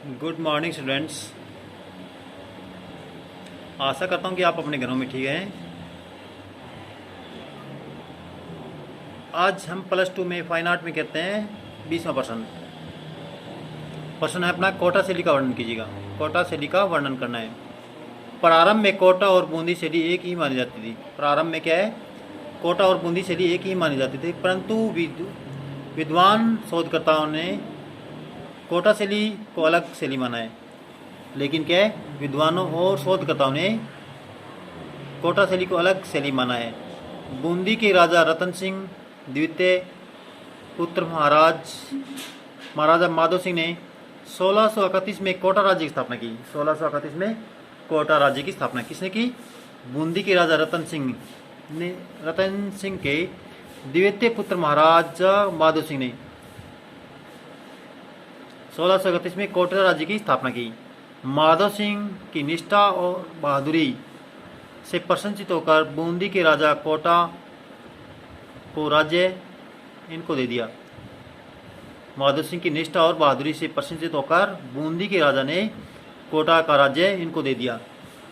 Good morning students. आशा करता हूँ कि आप अपने घरों में ठीक हैं। आज हम +2 में फाइन आर्ट में कहते हैं 20वां प्रश्न। प्रश्न है अपना, कोटा शैली का वर्णन कीजिएगा। कोटा शैली का वर्णन करना है। प्रारंभ में कोटा और बूंदी शैली एक ही मानी जाती थी। प्रारंभ में क्या है, कोटा और बूंदी शैली एक ही मानी जाती थी, परंतु विद्वान शोधकर्ताओं ने कोटा शैली को अलग शैली माना है। लेकिन क्या है, विद्वानों और शोधकर्ताओं ने कोटा शैली को अलग शैली माना है। बूंदी के राजा रतन सिंह द्वितीय पुत्र महाराजा माधो सिंह ने 1631 में कोटा राज्य की स्थापना की। 1631 में कोटा राज्य की स्थापना किसने की? बूंदी के राजा रतन सिंह के द्वितीय पुत्र महाराजा माधो सिंह ने 1631 में कोटा राज्य की स्थापना की। माधव सिंह की निष्ठा और बहादुरी से प्रशंसित होकर बूंदी के राजा कोटा को राज्य इनको दे दिया। माधव सिंह की निष्ठा और बहादुरी से प्रशंसित होकर बूंदी के राजा ने कोटा का राज्य इनको दे दिया।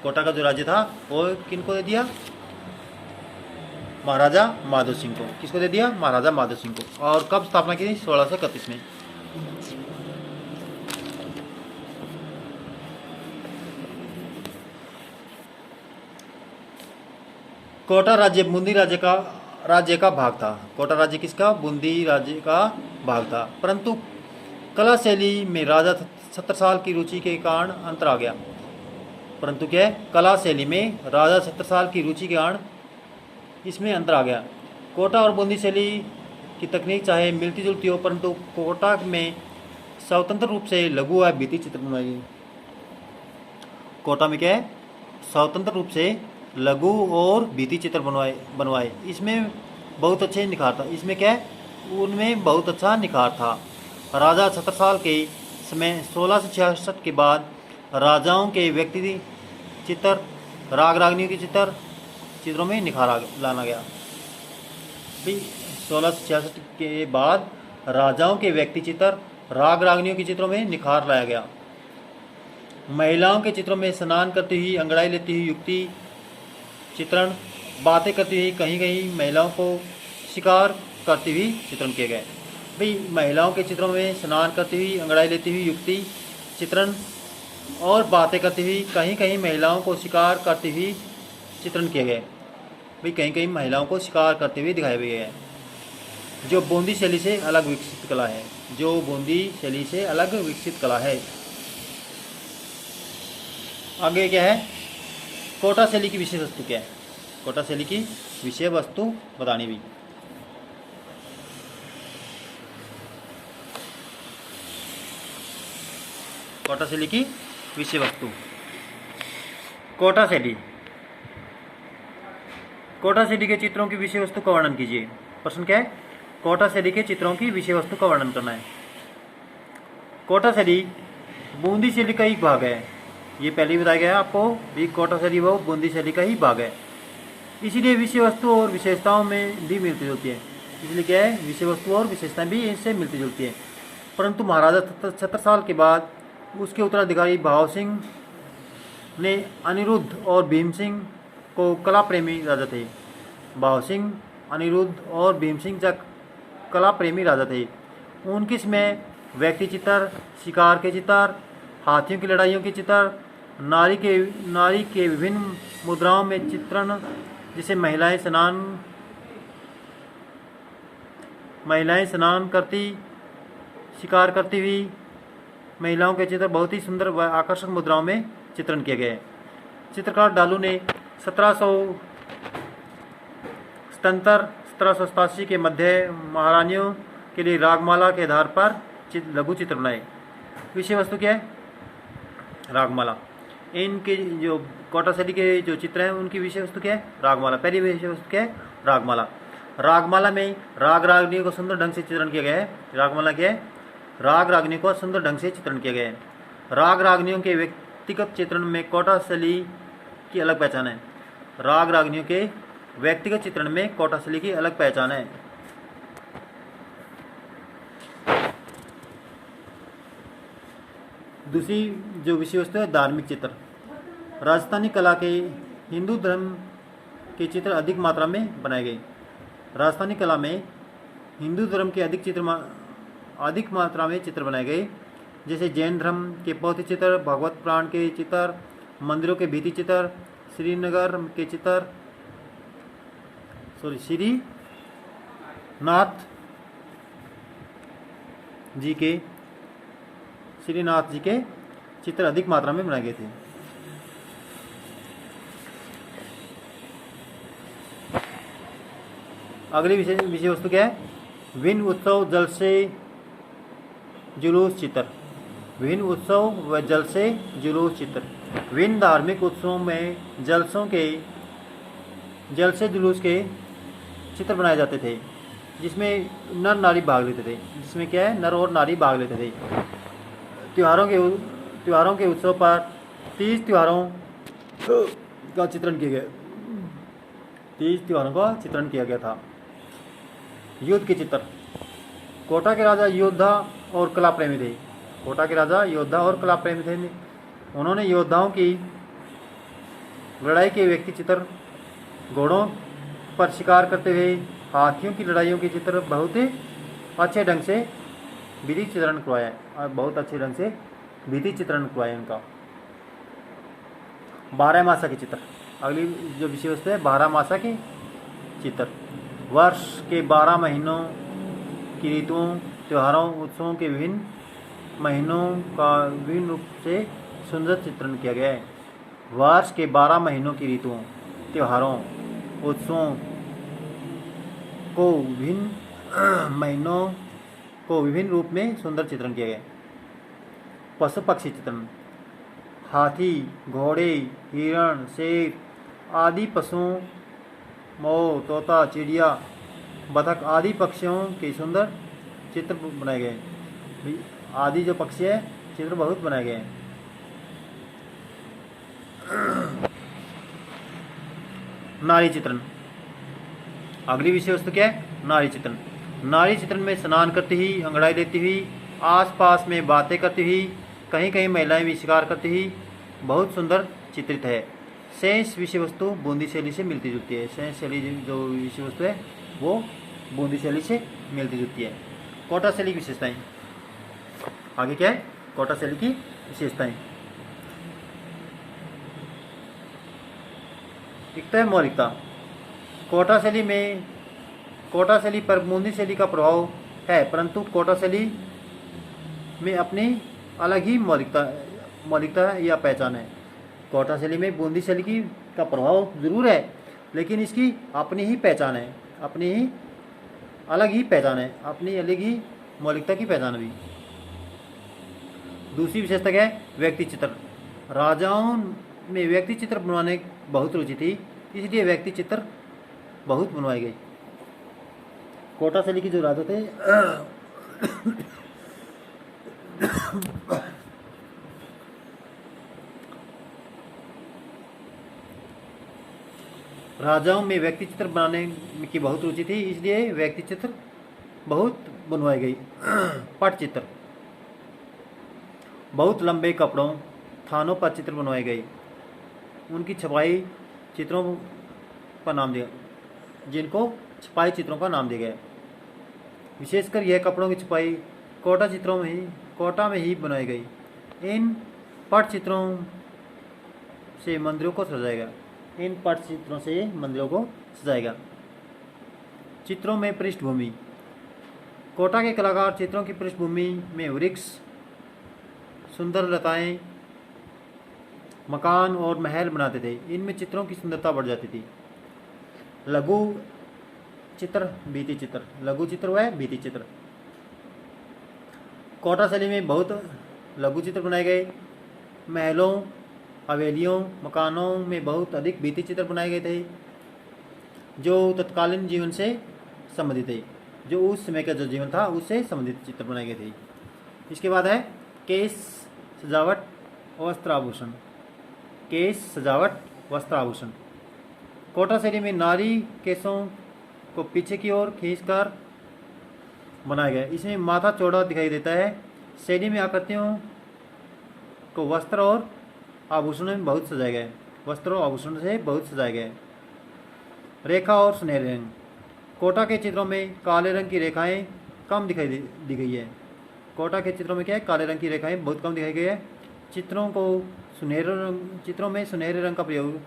कोटा का जो राज्य था वो किनको दे दिया? महाराजा माधव सिंह को। किसको दे दिया? महाराजा माधव सिंह को। और कब स्थापना की थी? 1631 में। कोटा राज्य बूंदी राज्य का भाग था। कोटा राज्य किसका? बूंदी राज्य का भाग था, परंतु कला शैली में राजा 70 साल की रुचि के कारण अंतर आ गया। परंतु क्या है, कला शैली में राजा 70 साल की रुचि के कारण इसमें अंतर आ गया। कोटा और बूंदी शैली की तकनीक चाहे मिलती जुलती हो, परंतु कोटा में स्वतंत्र रूप से लघु व भित्ति चित्र बनवाए गए। कोटा में क्या है, स्वतंत्र रूप से लघु और भित्ति चित्र बनवाए। इसमें बहुत अच्छे निखार था। इसमें क्या है, उनमें बहुत अच्छा निखार था। राजा 70 साल के समय 1666 के बाद राजाओं के व्यक्ति चित्र, राग रागनियों के चित्रों में निखार लाना गया। 1666 के बाद राजाओं के व्यक्ति चित्र, राग रागनियों के चित्रों में निखार लाया गया। महिलाओं के चित्रों में स्नान करती हुई, अंगड़ाई लेती हुई युक्ति चित्रण, बातें करती हुई, कहीं कहीं महिलाओं को शिकार करती हुई चित्रण किए गए। भाई, महिलाओं के चित्रों में स्नान करती हुई, अंगड़ाई लेती हुई युक्ति चित्रण और बातें करती हुई, कहीं कहीं महिलाओं को शिकार करती हुई चित्रण किए गए। भाई, कहीं कहीं महिलाओं को शिकार करते हुए दिखाए गए हैं, जो बूंदी शैली से अलग विकसित कला है। जो बूंदी शैली से अलग विकसित कला है। आगे क्या है, कोटा शैली की विषय वस्तु क्या है? कोटा शैली की विषय वस्तु बतानी भी। कोटा शैली की विषय वस्तु। कोटा शैली के चित्रों की विषय वस्तु का वर्णन कीजिए। प्रश्न क्या है? कोटा शैली के चित्रों की विषय वस्तु का वर्णन करना है। कोटा शैली बूंदी शैली का एक भाग है। ये पहले ही बताया गया है आपको भी, कोटा शैली वो बूंदी शैली का ही भाग है। इसीलिए विषय वस्तु और विशेषताओं में भी मिलती जुलती है। इसलिए क्या है, विषय वस्तु और विशेषताएं भी इनसे मिलती जुलती है। परंतु महाराजा 70 साल के बाद उसके उत्तराधिकारी भाव सिंह ने अनिरुद्ध और भीम सिंह को कला प्रेमी राजा थे। भाव सिंह, अनिरुद्ध और भीम सिंह कला प्रेमी राजा थे। उनके समय व्यक्ति चित्र, शिकार के चित्र, हाथियों की लड़ाइयों के चित्र, नारी के विभिन्न मुद्राओं में चित्रण, जिसे महिलाएं स्नान करती, शिकार करती हुई महिलाओं के चित्र बहुत ही सुंदर व आकर्षक मुद्राओं में चित्रण किए गए। चित्रकार डालू ने 1787 के मध्य महारानियों के लिए रागमाला के आधार पर लघु चित्र बनाए। विषय वस्तु क्या है? रागमाला। इनके जो कोटा शैली के जो चित्र हैं उनकी विषय वस्तु क्या है? रागमाला। पहली विषय वस्तु क्या है? रागमाला। रागमाला में राग रागनियों को सुंदर ढंग से चित्रण किया गया है। रागमाला क्या है? राग रागनियों को सुंदर ढंग से चित्रण किया गया है। राग रागनियों के व्यक्तिगत चित्रण में कोटा शैली की अलग पहचान है। राग रागनियों के व्यक्तिगत चित्रण में कोटा शैली की अलग पहचान है। दूसरी जो विषय वस्तु है धार्मिक चित्र। राजस्थानी कला के हिंदू धर्म के चित्र अधिक मात्रा में बनाए गए। राजस्थानी कला में हिंदू धर्म के अधिक मात्रा में चित्र बनाए गए, जैसे जैन धर्म के पौधे चित्र, भगवत पुराण के चित्र, मंदिरों के भित्ति चित्र, श्रीनगर के चित्र, श्रीनाथ जी के चित्र अधिक मात्रा में बनाए गए थे। अगली विषय वस्तु क्या है? विभिन्न उत्सव, जलसे, जुलूस चित्र। विभिन्न उत्सव व जलसे, जुलूस चित्र। विभिन्न धार्मिक उत्सवों में जलसे जुलूस के चित्र बनाए जाते थे, जिसमें नर नारी भाग लेते थे। जिसमें क्या है? नर और नारी भाग लेते थे। त्योहारों के उत्सव पर 30 त्योहारों का चित्रण किया गया। 30 त्योहारों का चित्रण किया गया था। युद्ध के चित्र। कोटा के राजा योद्धा और कला प्रेमी थे। कोटा के राजा योद्धा और कला प्रेमी थे। उन्होंने योद्धाओं की लड़ाई के व्यक्ति चित्र, घोड़ों पर शिकार करते हुए हाथियों की लड़ाइयों के चित्र बहुत अच्छे ढंग से विधि चित्रण करवाया और बहुत अच्छे ढंग से विधि चित्रण करवाया उनका। 12 मासा के चित्र। अगली जो विषय वस्तु है 12 मासा के चित्र। वर्ष के 12 महीनों की ऋतुओं, त्योहारों, उत्सवों के विभिन्न महीनों का विभिन्न रूप से सुंदर चित्रण किया गया है। वर्ष के 12 महीनों की ऋतुओं, त्योहारों, उत्सवों को विभिन्न रूप में सुंदर चित्रण किया गया। पशु पक्षी चित्रण। हाथी, घोड़े, हिरण, शेर आदि पशुओं, मोर, तोता, चिड़िया, बतख आदि पक्षियों के सुंदर चित्र बनाए गए। आदि जो पक्षी है चित्र बहुत बनाए गए हैं। नारी चित्रण। अगली विषय वस्तु क्या है? नारी चित्रण। नारी चित्रण में स्नान करती हुई, अंगड़ाई लेती हुई, आसपास में बातें करती हुई, कहीं कहीं महिलाएं भी शिकार करती हुई बहुत सुंदर चित्रित है। शेष विषय वस्तु बूंदी शैली से मिलती जुलती है। शेष शैली जो विषय वस्तु है वो बूंदी शैली से मिलती जुलती है। कोटा शैली की विशेषताएं। आगे क्या है? कोटा शैली की विशेषताएं। एक तो है मौलिकता। कोटा शैली पर बूंदी शैली का प्रभाव है, परंतु कोटा शैली में अपनी अलग ही मौलिकता या पहचान है। कोटा शैली में बूंदी शैली का प्रभाव जरूर है, लेकिन इसकी अपनी ही पहचान है, अपनी अलग ही मौलिकता की पहचान भी। दूसरी विशेषता क्या है? व्यक्ति चित्र। राजाओं में व्यक्ति चित्र बनवाने बहुत रुचि थी, इसलिए व्यक्ति चित्र बहुत बनवाए गए। कोटा शैली के जो राजा थे राजाओं में व्यक्ति चित्र बनाने की बहुत रुचि थी, इसलिए व्यक्ति चित्र बहुत बनवाए गए। पट चित्र। बहुत लंबे कपड़ों, थानों पर चित्र बनवाए गए। उनकी छपाई चित्रों का नाम दिया, जिनको छपाई चित्रों का नाम दिया गया। विशेषकर यह कपड़ों की छपाई कोटा में ही बनाई गई। इन पट चित्रों से मंदिरों को सजाएगा। चित्रों में पृष्ठभूमि। कोटा के कलाकार चित्रों की पृष्ठभूमि में वृक्ष, सुंदर लताएं, मकान और महल बनाते थे। इनमें चित्रों की सुंदरता बढ़ जाती थी। लघु चित्र, भित्ति चित्र। लघु चित्र व भित्ति चित्र। कोटा शैली में बहुत लघु चित्र बनाए गए। महलों, हवेलियों, मकानों में बहुत अधिक भित्ति चित्र बनाए गए थे, जो तत्कालीन जीवन से संबंधित थे, जो उस समय का जो जीवन था उससे संबंधित चित्र बनाए गए थे। इसके बाद है केश सजावट, वस्त्राभूषण। केश सजावट, वस्त्राभूषण। कोटा शैली में नारी केशों को पीछे की ओर खींचकर बनाया गया। इसमें माथा चौड़ा दिखाई देता है। शैली में आकृतियों को वस्त्र और आभूषणों में बहुत सजाया गया है। वस्त्र और आभूषणों से बहुत सजाया गया है। रेखा और सुनहरे रंग। कोटा के चित्रों में काले रंग की रेखाएं कम दिखाई दी गई है। कोटा के चित्रों में क्या है, काले रंग की रेखाएं बहुत कम दिखाई गई है। चित्रों में सुनहरे रंग का प्रयोग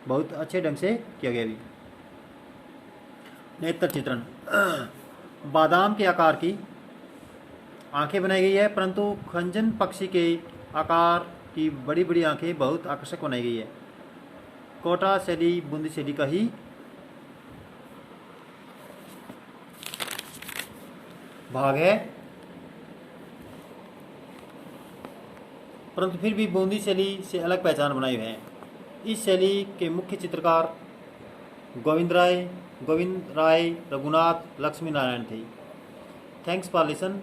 बहुत अच्छे ढंग से किया गया भी। नेत्र चित्रण। बादाम के आकार की आंखें बनाई गई है, परंतु खंजन पक्षी के आकार की बड़ी बड़ी आंखें बहुत आकर्षक बनाई गई है। कोटा शैली बूंदी शैली का ही भाग है, परंतु फिर भी बूंदी शैली से अलग पहचान बनाई है। इस शैली के मुख्य चित्रकार गोविंद राय, रघुनाथ, लक्ष्मी नारायण थे। Thanks for listen.